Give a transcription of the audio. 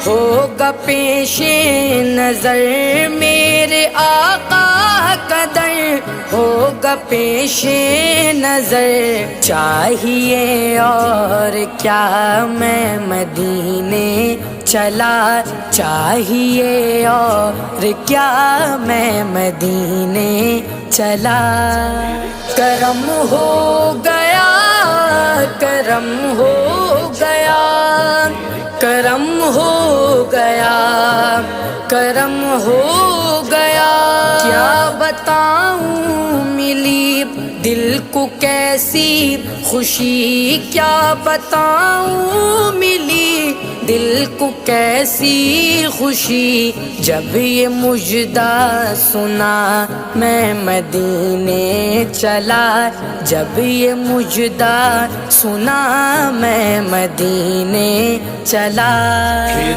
ہوگا پیش نظر میرے آقا کا در، ہوگا پیش نظر۔ چاہیے اور کیا میں مدینے چلا، چاہیے اور کیا میں مدینے چلا۔ کرم ہو گیا، کرم ہو گیا، کرم ہو گیا، کرم ہو گیا۔ کیا بتاؤں ملی دل کو کیسی خوشی، کیا بتاؤں ملی دل کو کیسی خوشی، جب یہ مژدہ سنا میں مدینے چلا، جب یہ مژدہ سنا میں مدینے چلا۔